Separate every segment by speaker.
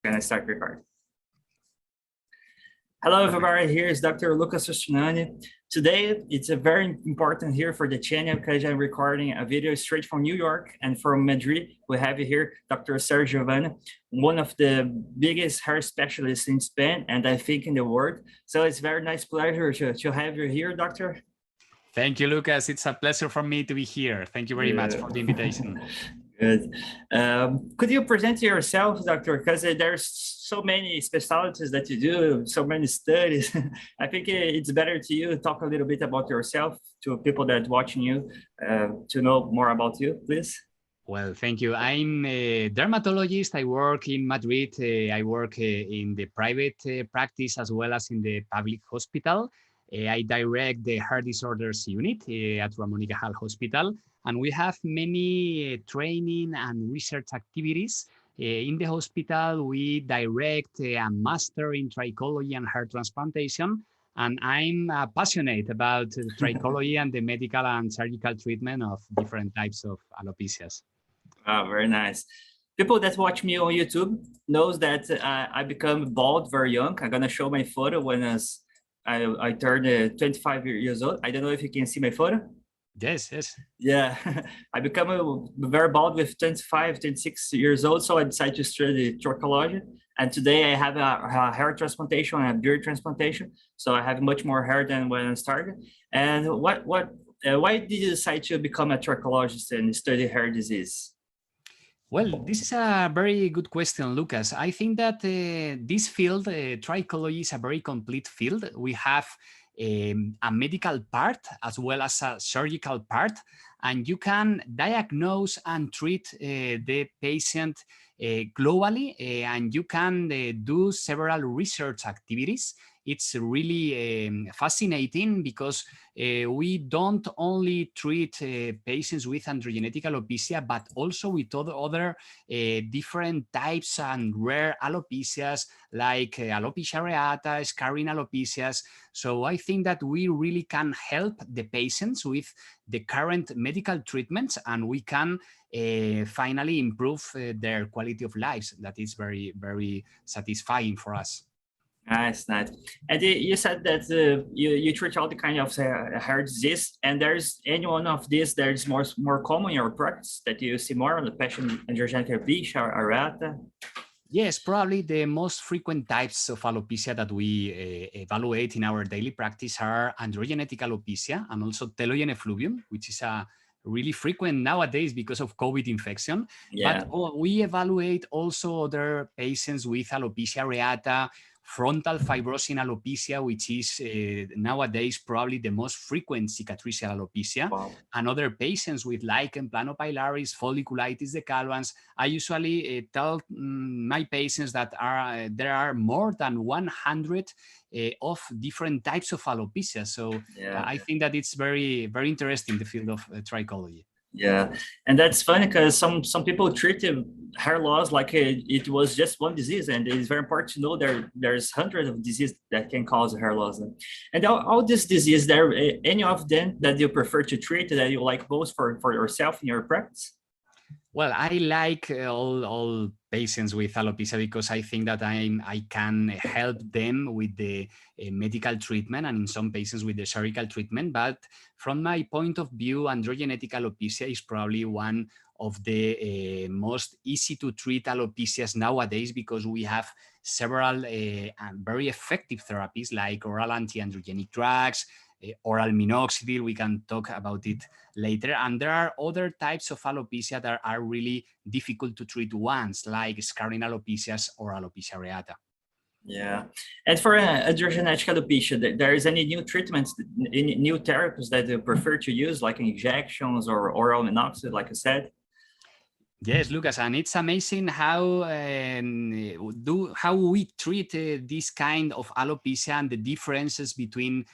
Speaker 1: Gonna start recording. Hello, everybody. Here is Dr. Lucas Sustinani. Today, it's a very important here for the channel because I'm recording a video straight from New York and from Madri. We have here Dr. Sergio Vaño, one of the biggest hair specialists in Spain and I think in the world. So it's a very nice pleasure to have you here, Doctor.
Speaker 2: Thank you, Lucas. It's a pleasure for me to be here. Thank you very much for the invitation.
Speaker 1: Good. Could you present yourself, Doctor? Because there's so many specialties that you do, so many studies. I think it's better to you talk a little bit about yourself to people that watching you to know more about you, please.
Speaker 2: Well, thank you. I'm a dermatologist. I work in Madrid. I work in the private practice as well as in the public hospital. I direct the hair disorders unit at Ramon y Cajal Hospital. And we have many training and research activities. In the hospital, we direct a master in trichology and hair transplantation. And I'm passionate about trichology and the medical and surgical treatment of different types of alopecias.
Speaker 1: Oh, very nice. People that watch me on YouTube knows that I become bald very young. I'm gonna show my photo when I turned 25 years old. I don't know if you can see my photo.
Speaker 2: Yes, yes.
Speaker 1: Yeah, I become very bald with 25, 26 years old, so I decided to study trichology. And today I have a hair transplantation and a beard transplantation, so I have much more hair than when I started. And why did you decide to become a trichologist and study hair disease?
Speaker 2: Well, this is a very good question, Lucas. I think that this field, trichology, is a very complete field. We have a medical part as well as a surgical part, and you can diagnose and treat the patient globally, and you can do several research activities. It's really fascinating because we don't only treat patients with androgenetic alopecia, but also with other different types and rare alopecias like alopecia areata, scarring alopecias. So I think that we really can help the patients with the current medical treatments, and we can finally improve their quality of lives. That is very, very satisfying for us.
Speaker 1: Nice, nice. And you said that you treat all the kind of hair disease, and there's any one of these that is more common in your practice that you see more on the patient androgenic alopecia or areata?
Speaker 2: Yes, probably the most frequent types of alopecia that we evaluate in our daily practice are androgenetic alopecia and also telogen effluvium, which is a really frequent nowadays because of COVID infection.
Speaker 1: Yeah.
Speaker 2: But we evaluate also other patients with alopecia areata, frontal fibrosing alopecia, which is nowadays probably the most frequent cicatricial alopecia,
Speaker 1: Wow.
Speaker 2: and other patients with lichen planopilaris, folliculitis decalvans. I usually tell my patients that there are more than 100 of different types of alopecia. So
Speaker 1: yeah.
Speaker 2: I think that it's very, very interesting, the field of trichology.
Speaker 1: Yeah, and that's funny because some people treat hair loss like it was just one disease, and it's very important to know there's hundreds of diseases that can cause hair loss. And all these diseases, there any of them that you prefer to treat that you like most for yourself in your practice?
Speaker 2: Well, I like all patients with alopecia because I think that I can help them with the medical treatment, and in some patients with the surgical treatment. But from my point of view, androgenetic alopecia is probably one of the most easy to treat alopecias nowadays because we have several very effective therapies like oral anti-androgenic drugs, oral minoxidil. We can talk about it later. And there are other types of alopecia that are really difficult to treat ones, like scarring alopecias or alopecia areata.
Speaker 1: Yeah, and for androgenetic alopecia, there is any new treatments, any new therapies that you prefer to use, like injections or oral minoxidil, like I said?
Speaker 2: Yes, Lucas, and it's amazing how we treat this kind of alopecia and the differences between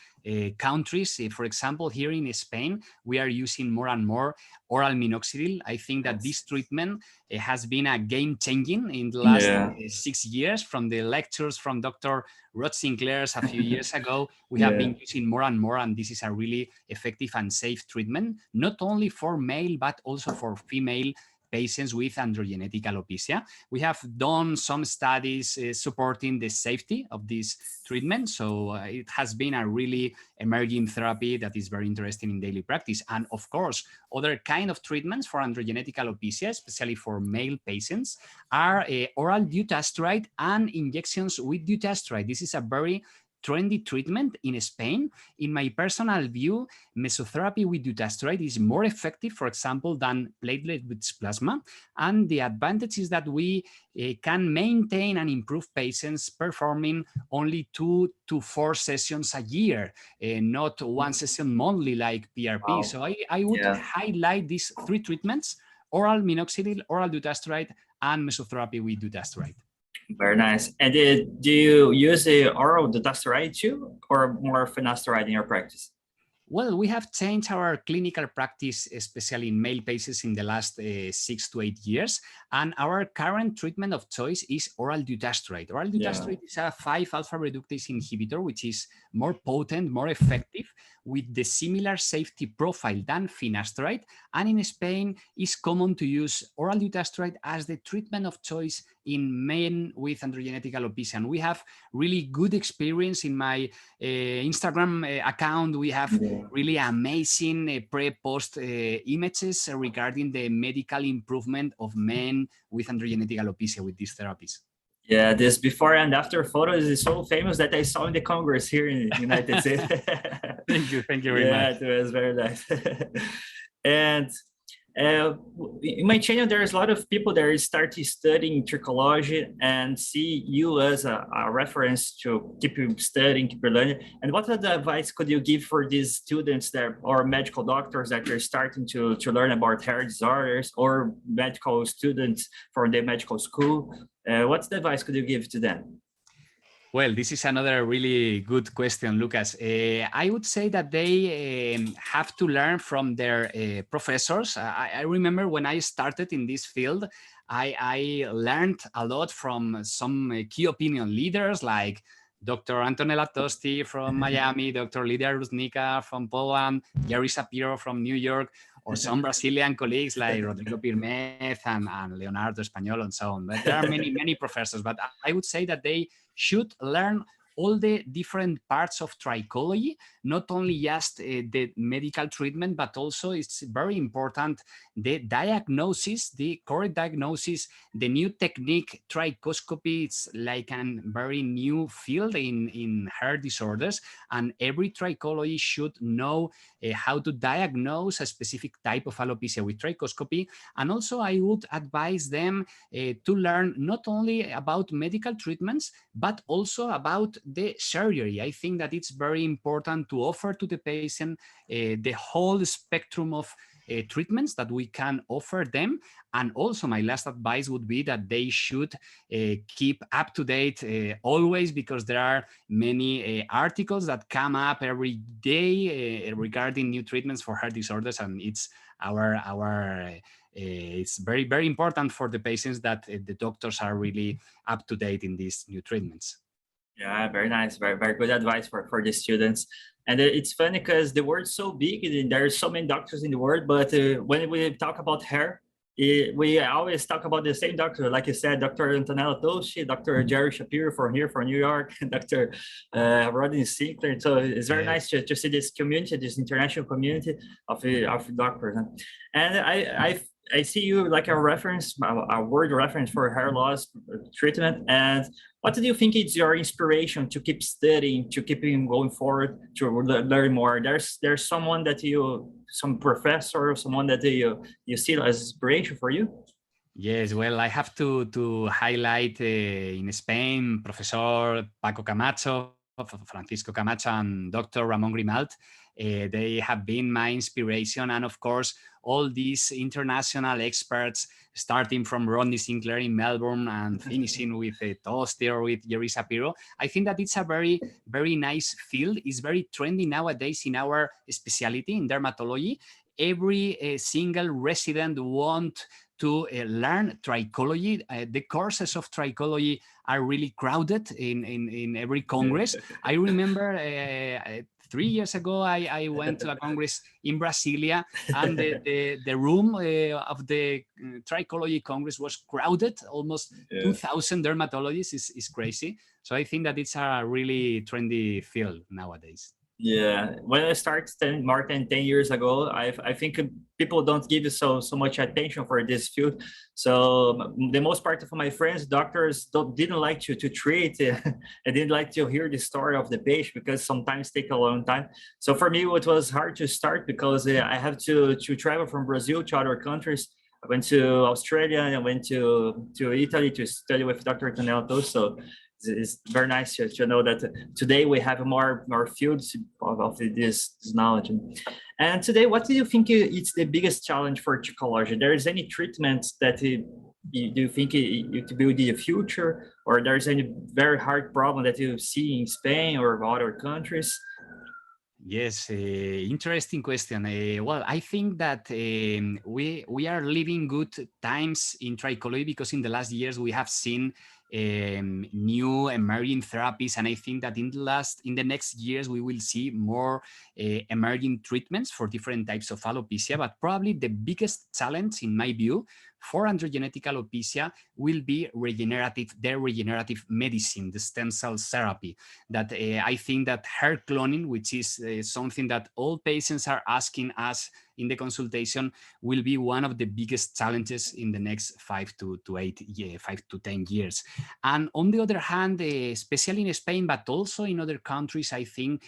Speaker 2: countries. For example, here in Spain, we are using more and more oral minoxidil. I think that this treatment has been a game changing in the last 6 years. From the lectures from Dr. Rod Sinclair's a few years ago, we have been using more and more, and this is a really effective and safe treatment, not only for male, but also for female patients with androgenetic alopecia. We have done some studies supporting the safety of this treatment. So it has been a really emerging therapy that is very interesting in daily practice. And of course, other kind of treatments for androgenetic alopecia, especially for male patients, are oral dutasteride and injections with dutasteride. This is a very trendy treatment in Spain. In my personal view, mesotherapy with dutasteride is more effective, for example, than platelet-rich plasma. And the advantage is that we can maintain and improve patients performing only 2 to 4 sessions a year, not one session monthly like PRP.
Speaker 1: Wow.
Speaker 2: So I would highlight these 3 treatments: oral minoxidil, oral dutasteride, and mesotherapy with dutasteride.
Speaker 1: Very nice. And do you use the oral dutasteride too, or more finasteride in your practice?
Speaker 2: Well, we have changed our clinical practice, especially in male patients, in the last 6 to 8 years. And our current treatment of choice is oral dutasteride. Oral dutasteride is a 5-alpha reductase inhibitor, which is more potent, more effective, with the similar safety profile than finasteride. And in Spain, it's common to use oral dutasteride as the treatment of choice in men with androgenetic alopecia. And we have really good experience. In my Instagram account, we have really amazing pre-post images regarding the medical improvement of men with androgenetic alopecia with these therapies.
Speaker 1: Yeah, this before and after photos is so famous that I saw in the Congress here in the United States.
Speaker 2: Thank you very much.
Speaker 1: Yeah, it was very nice. And in my channel, there's a lot of people that start studying trichology and see you as a reference to keep you studying, keep you learning. And what advice could you give for these students that or medical doctors that are starting to learn about hair disorders, or medical students from the medical school? What's the advice could you give to them?
Speaker 2: Well, this is another really good question, Lucas. I would say that they have to learn from their professors. I remember when I started in this field, I learned a lot from some key opinion leaders like Dr. Antonella Tosti from Miami, Dr. Lidia Rusnica from Poland, Jerry Shapiro from New York, or some Brazilian colleagues like Rodrigo Pirmez and Leonardo Español and so on. But there are many professors, but I would say that they should learn all the different parts of trichology, not only just the medical treatment, but also it's very important, the diagnosis, the correct diagnosis, the new technique, trichoscopy. It's like a very new field in hair disorders, and every trichology should know how to diagnose a specific type of alopecia with trichoscopy. And also I would advise them to learn not only about medical treatments, but also about the surgery. I think that it's very important to offer to the patient the whole spectrum of treatments that we can offer them. And also my last advice would be that they should keep up to date always, because there are many articles that come up every day regarding new treatments for hair disorders, and it's it's very important for the patients that the doctors are really up to date in these new treatments.
Speaker 1: Yeah, very nice. Very good advice for the students. And it's funny because the world's so big and there's so many doctors in the world, but when we talk about hair, we always talk about the same doctor. Like you said, Dr. Antonella Toshi, Dr. Jerry Shapiro from here, from New York, and Dr. Rodney Sinclair. So it's very nice to see this community, this international community of doctors. And I see you like a reference, a word reference for hair loss treatment. And what do you think is your inspiration to keep studying, to keep going forward, to learn more? There's someone that some professor, or someone that you see as inspiration for you?
Speaker 2: Yes, well, I have to highlight in Spain, Professor Paco Camacho, Francisco Camacho, and Dr. Ramon Grimalt. They have been my inspiration, and of course, all these international experts, starting from Rodney Sinclair in Melbourne and finishing with Tosti or with Jerry Shapiro. I think that it's a very nice field. It's very trendy nowadays in our specialty in dermatology. Every single resident wants to learn trichology. The courses of trichology are really crowded in every congress. I remember 3 years ago, I went to a congress in Brasilia, and the room of the Trichology Congress was crowded. Almost 2,000 dermatologists is crazy. So I think that it's a really trendy field nowadays.
Speaker 1: Yeah, when I started more than 10 years ago, I think people don't give so much attention for this field. So the most part of my friends, doctors, didn't like to treat. I didn't like to hear the story of the patient because sometimes take a long time. So for me, it was hard to start because I have to travel from Brazil to other countries. I went to Australia and I went to Italy to study with Dr. Tenho. So it's very nice to know that today we have more fields of this knowledge. And today, what do you think is the biggest challenge for trichology? There is any treatment that you think it will be the future, or there's any very hard problem that you see in Spain or other countries?
Speaker 2: Yes, interesting question. Well, I think that we are living good times in trichology because in the last years we have seen new emerging therapies, and I think that in the next years we will see more emerging treatments for different types of alopecia. But probably the biggest challenge, in my view, for androgenetic alopecia will be regenerative medicine, the stem cell therapy. That I think that hair cloning, which is something that all patients are asking us in the consultation, will be one of the biggest challenges in the next 5 to 10 years. And on the other hand, especially in Spain, but also in other countries, I think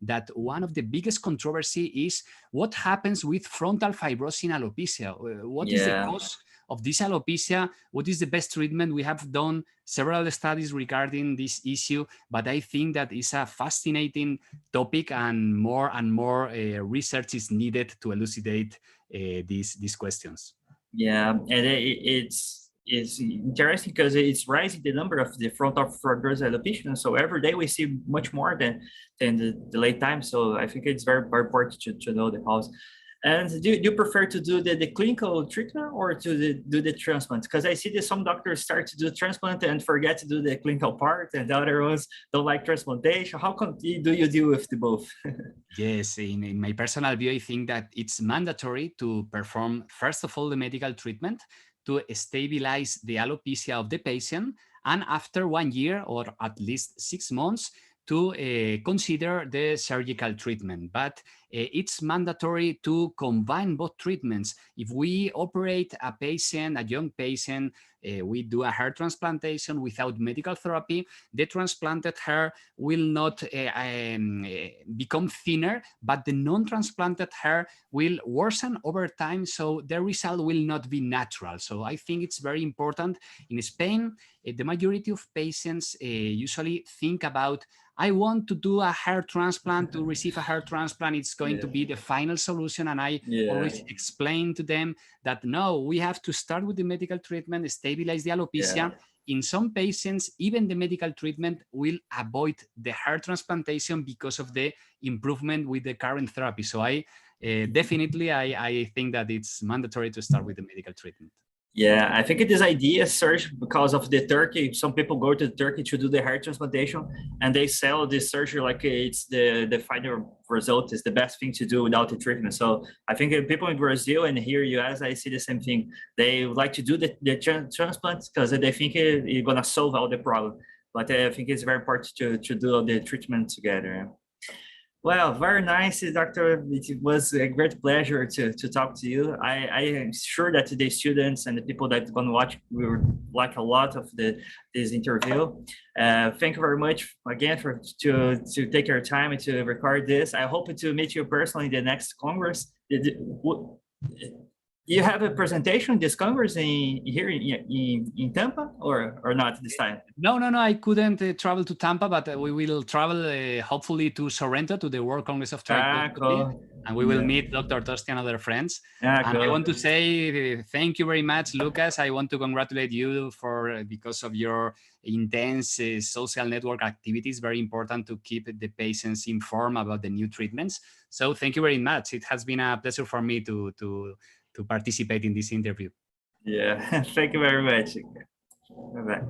Speaker 2: that one of the biggest controversy is what happens with frontal fibrosis in alopecia. What is the cause of this alopecia? What is the best treatment? We have done several studies regarding this issue, but I think that is a fascinating topic, and more research is needed to elucidate these questions.
Speaker 1: Yeah, and it's interesting because it's rising the number of the frontal fibrous alopecia. So every day we see much more than the late time. So I think it's very, very important to know the cause. And do you prefer to do the clinical treatment or to do the transplant? Because I see that some doctors start to do transplant and forget to do the clinical part, and the other ones don't like transplantation. How do you deal with the both?
Speaker 2: Yes, in my personal view, I think that it's mandatory to perform, first of all, the medical treatment to stabilize the alopecia of the patient, and after 1 year or at least 6 months, to consider the surgical treatment. But it's mandatory to combine both treatments. If we operate a patient, a young patient, we do a hair transplantation without medical therapy, the transplanted hair will not become thinner, but the non-transplanted hair will worsen over time, so the result will not be natural. So I think it's very important. In Spain, the majority of patients usually think about, I want to do a hair transplant, to receive a hair transplant, it's going to be the final solution. And I always explain to them that no, we have to start with the medical treatment, stabilize the alopecia. In some patients, even the medical treatment will avoid the hair transplantation because of the improvement with the current therapy. So I definitely, I think that it's mandatory to start with the medical treatment.
Speaker 1: Yeah, I think this idea surged because of the Turkey. Some people go to Turkey to do the hair transplantation, and they sell this surgery like it's the final result is the best thing to do without the treatment. So I think people in Brazil and here US, I see the same thing. They like to do the transplant because they think it's gonna solve all the problem. But I think it's very important to do the treatment together. Well, very nice, Doctor. It was a great pleasure to talk to you. I am sure that the students and the people that are going to watch will like a lot of this interview. Thank you very much again to take your time to record this. I hope to meet you personally in the next Congress. You have a presentation this Congress here in Tampa or not this time?
Speaker 2: No, I couldn't travel to Tampa, but we will travel hopefully to Sorrento to the World Congress of Trichology,
Speaker 1: cool.
Speaker 2: And we will meet Dr. Tosti and other friends.
Speaker 1: And
Speaker 2: cool. I want to say thank you very much, Lucas. I want to congratulate you because of your intense social network activities. Very important to keep the patients informed about the new treatments. So thank you very much. It has been a pleasure for me to participate in this interview.
Speaker 1: Yeah, thank you very much. Bye-bye.